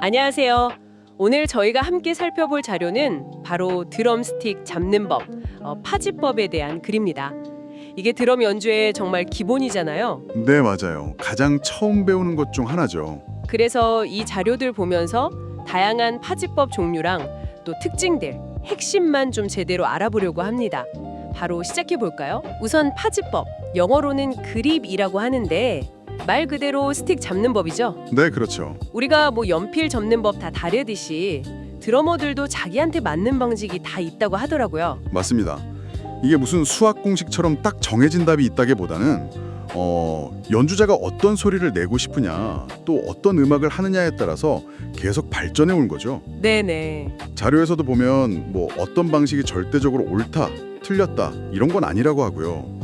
안녕하세요. 오늘 저희가 함께 살펴볼 자료는 바로 드럼스틱 잡는 법, 파지법에 대한 글입니다. 이게 드럼 연주의 정말 기본이잖아요. 네, 맞아요. 가장 처음 배우는 것 중 하나죠. 그래서 이 자료들 보면서 다양한 파지법 종류랑 또 특징들, 핵심만 좀 제대로 알아보려고 합니다. 바로 시작해 볼까요? 우선 파지법, 영어로는 그립이라고 하는데 말 그대로 스틱 잡는 법이죠. 네, 그렇죠. 우리가 연필 접는 법 다 다르듯이 드러머들도 자기한테 맞는 방식이 다 있다고 하더라고요. 맞습니다. 이게 무슨 수학 공식처럼 딱 정해진 답이 있다기보다는 연주자가 어떤 소리를 내고 싶으냐, 또 어떤 음악을 하느냐에 따라서 계속 발전해 온 거죠. 네네. 자료에서도 보면 어떤 방식이 절대적으로 옳다, 틀렸다 이런 건 아니라고 하고요.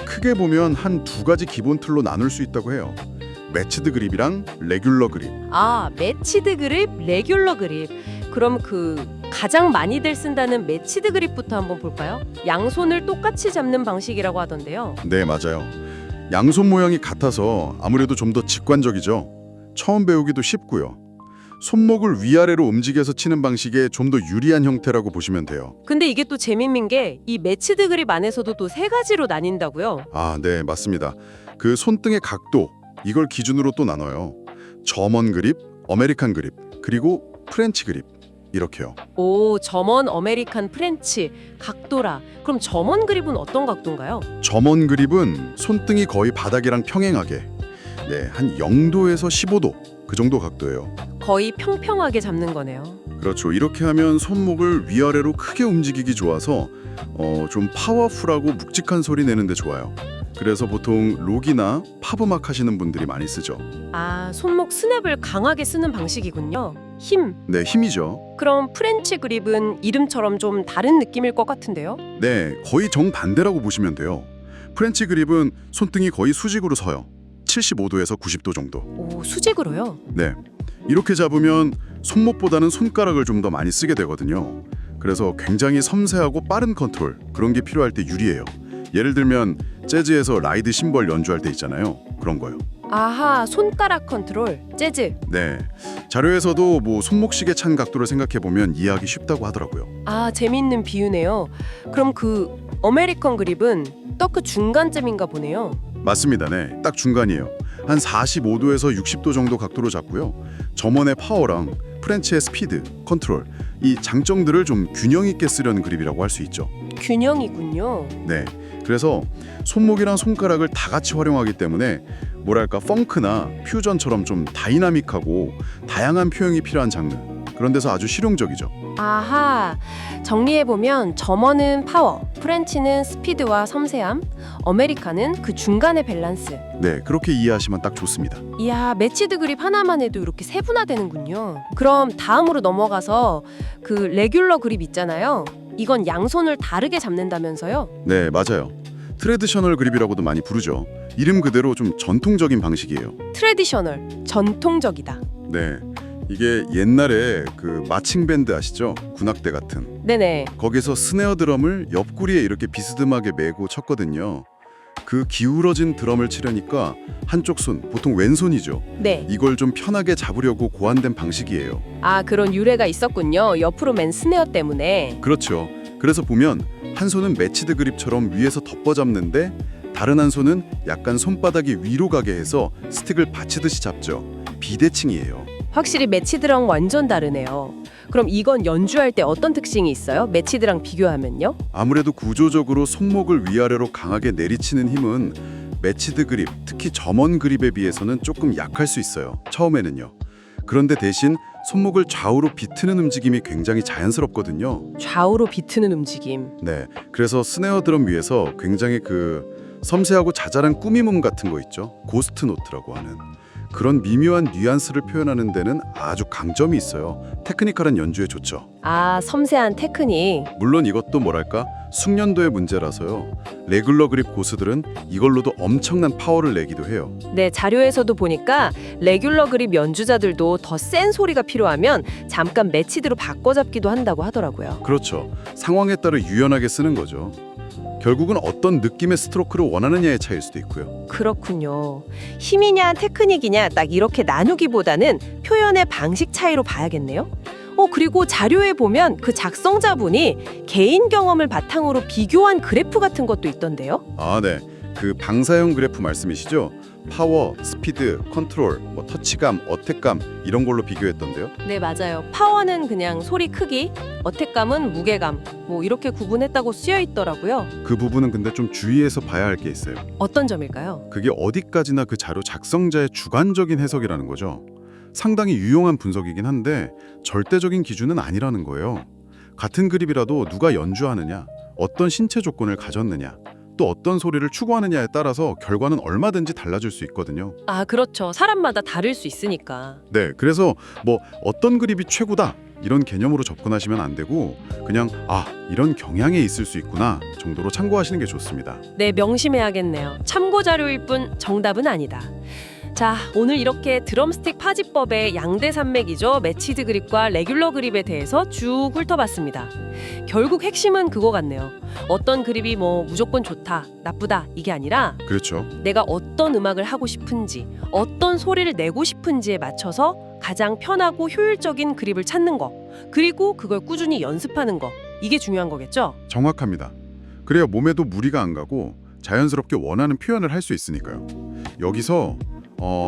크게 보면 한 두 가지 기본 틀로 나눌 수 있다고 해요. 매치드 그립이랑 레귤러 그립. 아, 매치드 그립, 레귤러 그립. 그럼 가장 많이들 쓴다는 매치드 그립부터 한번 볼까요? 양손을 똑같이 잡는 방식이라고 하던데요. 네, 맞아요. 양손 모양이 같아서 아무래도 좀 더 직관적이죠. 처음 배우기도 쉽고요. 손목을 위아래로 움직여서 치는 방식에 좀 더 유리한 형태라고 보시면 돼요. 근데 이게 또 재밌는 게 이 매치드 그립 안에서도 또 세 가지로 나뉜다고요? 아, 네, 맞습니다. 그 손등의 각도, 이걸 기준으로 또 나눠요. 점원 그립, 아메리칸 그립, 그리고 프렌치 그립. 이렇게요. 오, 점원, 아메리칸, 프렌치, 각도라. 그럼 점원 그립은 어떤 각도인가요? 점원 그립은 손등이 거의 바닥이랑 평행하게 한 0도에서 15도 그 정도 각도예요. 거의 평평하게 잡는 거네요. 그렇죠. 이렇게 하면 손목을 위아래로 크게 움직이기 좋아서 좀 파워풀하고 묵직한 소리 내는 데 좋아요. 그래서 보통 록이나 팝음악 하시는 분들이 많이 쓰죠. 아, 손목 스냅을 강하게 쓰는 방식이군요. 힘. 네, 힘이죠. 그럼 프렌치 그립은 이름처럼 좀 다른 느낌일 것 같은데요? 네, 거의 정반대라고 보시면 돼요. 프렌치 그립은 손등이 거의 수직으로 서요. 75도에서 90도 정도. 오, 수직으로요? 네, 이렇게 잡으면 손목보다는 손가락을 좀 더 많이 쓰게 되거든요. 그래서 굉장히 섬세하고 빠른 컨트롤, 그런 게 필요할 때 유리해요. 예를 들면 재즈에서 라이드 심벌 연주할 때 있잖아요. 그런 거요. 아하, 손가락 컨트롤, 재즈. 네, 자료에서도 손목시계 찬 각도를 생각해보면 이해하기 쉽다고 하더라고요. 아, 재밌는 비유네요. 그럼 아메리칸 그립은 딱 중간쯤인가 보네요. 맞습니다. 네, 딱 중간이에요. 한 45도에서 60도 정도 각도로 잡고요. 점원의 파워랑 프렌치의 스피드, 컨트롤, 이 장점들을 좀 균형 있게 쓰려는 그립이라고 할 수 있죠. 균형이군요. 네, 그래서 손목이랑 손가락을 다 같이 활용하기 때문에 뭐랄까 펑크나 퓨전처럼 좀 다이나믹하고 다양한 표현이 필요한 장르, 그런 데서 아주 실용적이죠. 아하, 정리해보면 점원은 파워, 프렌치는 스피드와 섬세함, 아메리칸은 그 중간의 밸런스. 네, 그렇게 이해하시면 딱 좋습니다. 이야, 매치드 그립 하나만 해도 이렇게 세분화되는군요. 그럼 다음으로 넘어가서 레귤러 그립 있잖아요. 이건 양손을 다르게 잡는다면서요? 네, 맞아요. 트레디셔널 그립이라고도 많이 부르죠. 이름 그대로 좀 전통적인 방식이에요. 트레디셔널, 전통적이다. 네, 이게 옛날에 마칭 밴드 아시죠? 군악대 같은. 네네. 거기서 스네어 드럼을 옆구리에 이렇게 비스듬하게 메고 쳤거든요. 그 기울어진 드럼을 치려니까 한쪽 손, 보통 왼손이죠. 네. 이걸 좀 편하게 잡으려고 고안된 방식이에요. 아, 그런 유래가 있었군요. 옆으로 맨 스네어 때문에. 그렇죠. 그래서 보면 한 손은 매치드 그립처럼 위에서 덮어 잡는데 다른 한 손은 약간 손바닥이 위로 가게 해서 스틱을 받치듯이 잡죠. 비대칭이에요. 확실히 매치드랑 완전 다르네요. 그럼 이건 연주할 때 어떤 특징이 있어요? 매치드랑 비교하면요? 아무래도 구조적으로 손목을 위아래로 강하게 내리치는 힘은 매치드 그립, 특히 점원 그립에 비해서는 조금 약할 수 있어요. 처음에는요. 그런데 대신 손목을 좌우로 비트는 움직임이 굉장히 자연스럽거든요. 좌우로 비트는 움직임. 네, 그래서 스네어 드럼 위에서 굉장히 섬세하고 자잘한 꾸밈음 같은 거 있죠. 고스트 노트라고 하는 그런 미묘한 뉘앙스를 표현하는 데는 아주 강점이 있어요. 테크니컬한 연주에 좋죠. 아, 섬세한 테크닉. 물론 이것도 뭐랄까 숙련도의 문제라서요. 레귤러 그립 고수들은 이걸로도 엄청난 파워를 내기도 해요. 네, 자료에서도 보니까 레귤러 그립 연주자들도 더 센 소리가 필요하면 잠깐 매치드로 바꿔잡기도 한다고 하더라고요. 그렇죠. 상황에 따라 유연하게 쓰는 거죠. 결국은 어떤 느낌의 스트로크를 원하느냐의 차이일 수도 있고요. 그렇군요. 힘이냐 테크닉이냐 딱 이렇게 나누기보다는 표현의 방식 차이로 봐야겠네요. 그리고 자료에 보면 그 작성자분이 개인 경험을 바탕으로 비교한 그래프 같은 것도 있던데요. 아, 네. 그 방사형 그래프 말씀이시죠? 파워, 스피드, 컨트롤, 터치감, 어택감 이런 걸로 비교했던데요. 네, 맞아요. 파워는 그냥 소리 크기, 어택감은 무게감, 이렇게 구분했다고 쓰여 있더라고요. 그 부분은 근데 좀 주의해서 봐야 할 게 있어요. 어떤 점일까요? 그게 어디까지나 그 자료 작성자의 주관적인 해석이라는 거죠. 상당히 유용한 분석이긴 한데 절대적인 기준은 아니라는 거예요. 같은 그립이라도 누가 연주하느냐, 어떤 신체 조건을 가졌느냐, 또 어떤 소리를 추구하느냐에 따라서 결과는 얼마든지 달라질 수 있거든요. 아, 그렇죠. 사람마다 다를 수 있으니까. 네, 그래서 어떤 그립이 최고다 이런 개념으로 접근하시면 안 되고 그냥 이런 경향에 있을 수 있구나 정도로 참고하시는 게 좋습니다. 네, 명심해야겠네요. 참고 자료일 뿐 정답은 아니다. 자, 오늘 이렇게 드럼스틱 파지법의 양대 산맥이죠. 매치드 그립과 레귤러 그립에 대해서 쭉 훑어봤습니다. 결국 핵심은 그거 같네요. 어떤 그립이 무조건 좋다, 나쁘다 이게 아니라 그렇죠. 내가 어떤 음악을 하고 싶은지, 어떤 소리를 내고 싶은지에 맞춰서 가장 편하고 효율적인 그립을 찾는 거, 그리고 그걸 꾸준히 연습하는 거, 이게 중요한 거겠죠? 정확합니다. 그래야 몸에도 무리가 안 가고 자연스럽게 원하는 표현을 할 수 있으니까요. 여기서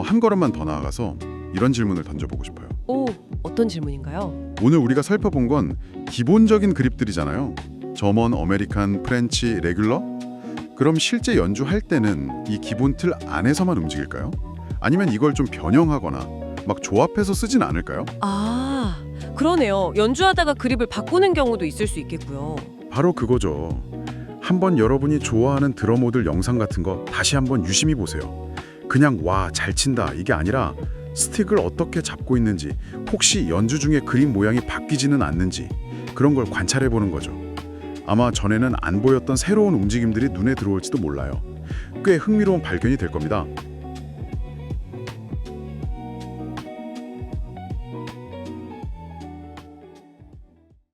한 걸음만 더 나아가서 이런 질문을 던져보고 싶어요. 어떤 질문인가요? 오늘 우리가 살펴본 건 기본적인 그립들이잖아요. 저먼, 어메리칸, 프렌치, 레귤러? 그럼 실제 연주할 때는 이 기본 틀 안에서만 움직일까요? 아니면 이걸 좀 변형하거나 막 조합해서 쓰진 않을까요? 아, 그러네요. 연주하다가 그립을 바꾸는 경우도 있을 수 있겠고요. 바로 그거죠. 한번 여러분이 좋아하는 드럼 모듈 영상 같은 거 다시 한번 유심히 보세요. 그냥 잘 친다 이게 아니라 스틱을 어떻게 잡고 있는지, 혹시 연주 중에 그림 모양이 바뀌지는 않는지 그런 걸 관찰해 보는 거죠. 아마 전에는 안 보였던 새로운 움직임들이 눈에 들어올지도 몰라요. 꽤 흥미로운 발견이 될 겁니다.